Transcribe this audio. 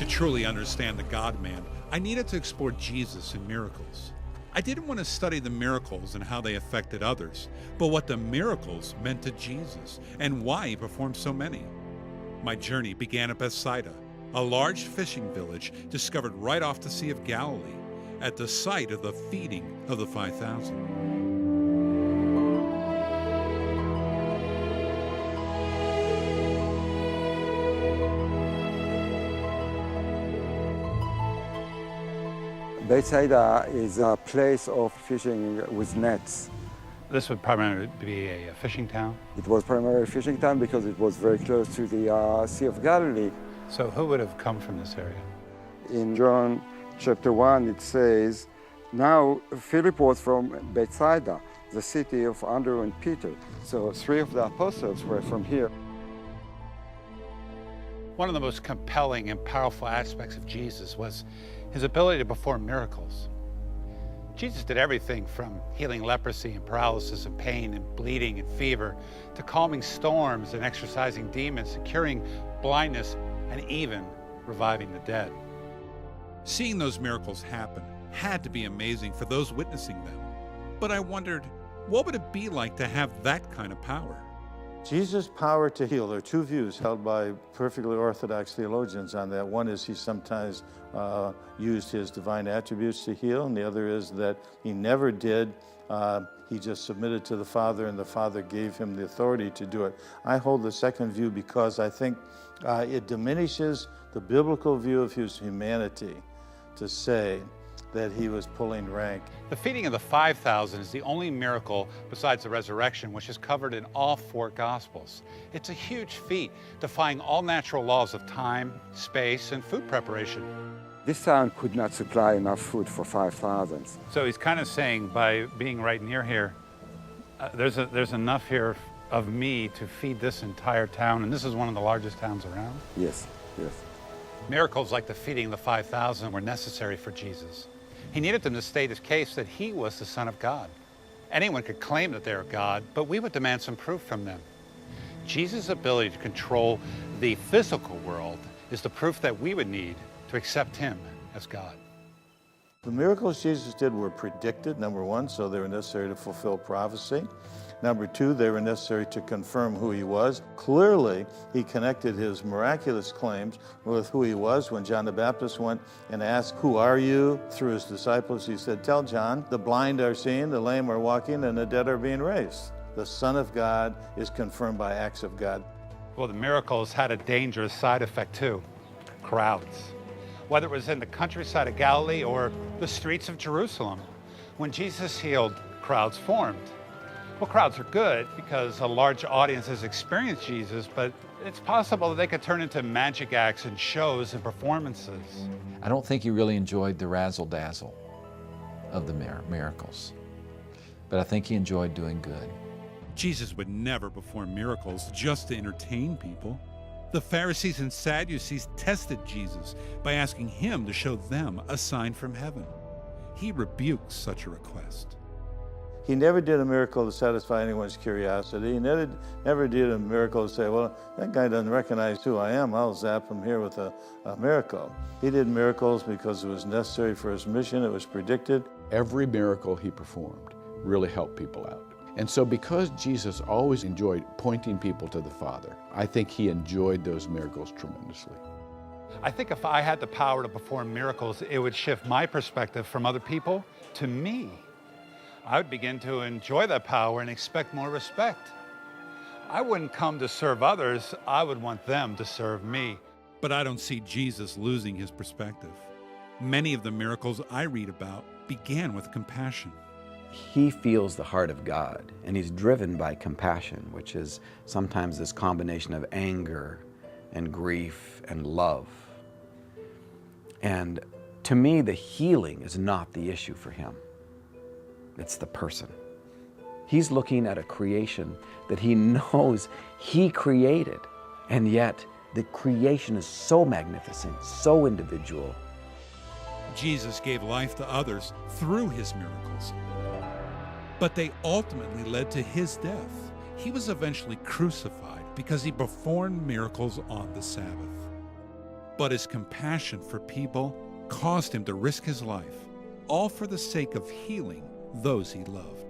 To truly understand the God-man, I needed to explore Jesus and miracles. I didn't want to study the miracles and how they affected others, but what the miracles meant to Jesus and why he performed so many. My journey began at Bethsaida, a large fishing village discovered right off the Sea of Galilee, at the site of the feeding of the 5,000. Bethsaida is a place of fishing with nets. This would primarily be a fishing town. It was primarily a fishing town because it was very close to the Sea of Galilee. So who would have come from this area? In John chapter 1, it says, now Philip was from Bethsaida, the city of Andrew and Peter. So 3 of the apostles were from here. One of the most compelling and powerful aspects of Jesus was his ability to perform miracles. Jesus did everything from healing leprosy and paralysis and pain and bleeding and fever, to calming storms and exorcising demons and curing blindness and even reviving the dead. Seeing those miracles happen had to be amazing for those witnessing them. But I wondered, what would it be like to have that kind of power? Jesus' power to heal. There are 2 views held by perfectly orthodox theologians on that. One is he sometimes used his divine attributes to heal, and the other is that he never did. He just submitted to the Father, and the Father gave him the authority to do it. I hold the second view because I think it diminishes the biblical view of his humanity to say that he was pulling rank. The feeding of the 5,000 is the only miracle besides the resurrection which is covered in all 4 Gospels. It's a huge feat, defying all natural laws of time, space, and food preparation. This town could not supply enough food for 5,000. So he's kind of saying, by being right near here, there's enough here of me to feed this entire town, and this is one of the largest towns around? Yes, yes. Miracles like the feeding of the 5,000 were necessary for Jesus. He needed them to state his case that he was the Son of God. Anyone could claim that they are God, but we would demand some proof from them. Jesus' ability to control the physical world is the proof that we would need to accept him as God. The miracles Jesus did were predicted, number 1, so they were necessary to fulfill prophecy. Number 2, they were necessary to confirm who he was. Clearly, he connected his miraculous claims with who he was. When John the Baptist went and asked, "Who are you?" through his disciples, he said, "Tell John, the blind are seeing, the lame are walking, and the dead are being raised." The Son of God is confirmed by acts of God. Well, the miracles had a dangerous side effect too: crowds. Whether it was in the countryside of Galilee or the streets of Jerusalem, when Jesus healed, crowds formed. Well, crowds are good because a large audience has experienced Jesus, but it's possible that they could turn into magic acts and shows and performances. I don't think he really enjoyed the razzle-dazzle of the miracles, but I think he enjoyed doing good. Jesus would never perform miracles just to entertain people. The Pharisees and Sadducees tested Jesus by asking him to show them a sign from heaven. He rebuked such a request. He never did a miracle to satisfy anyone's curiosity. He never did a miracle to say, well, that guy doesn't recognize who I am. I'll zap him here with a miracle. He did miracles because it was necessary for his mission. It was predicted. Every miracle he performed really helped people out. And so because Jesus always enjoyed pointing people to the Father, I think he enjoyed those miracles tremendously. I think if I had the power to perform miracles, it would shift my perspective from other people to me. I would begin to enjoy that power and expect more respect. I wouldn't come to serve others, I would want them to serve me. But I don't see Jesus losing his perspective. Many of the miracles I read about began with compassion. He feels the heart of God, and he's driven by compassion, which is sometimes this combination of anger and grief and love. And to me, the healing is not the issue for him. It's the person. He's looking at a creation that he knows he created, and yet the creation is so magnificent, so individual. Jesus gave life to others through his miracles, but they ultimately led to his death. He was eventually crucified because he performed miracles on the Sabbath. but his compassion for people caused him to risk his life, all for the sake of healing those he loved.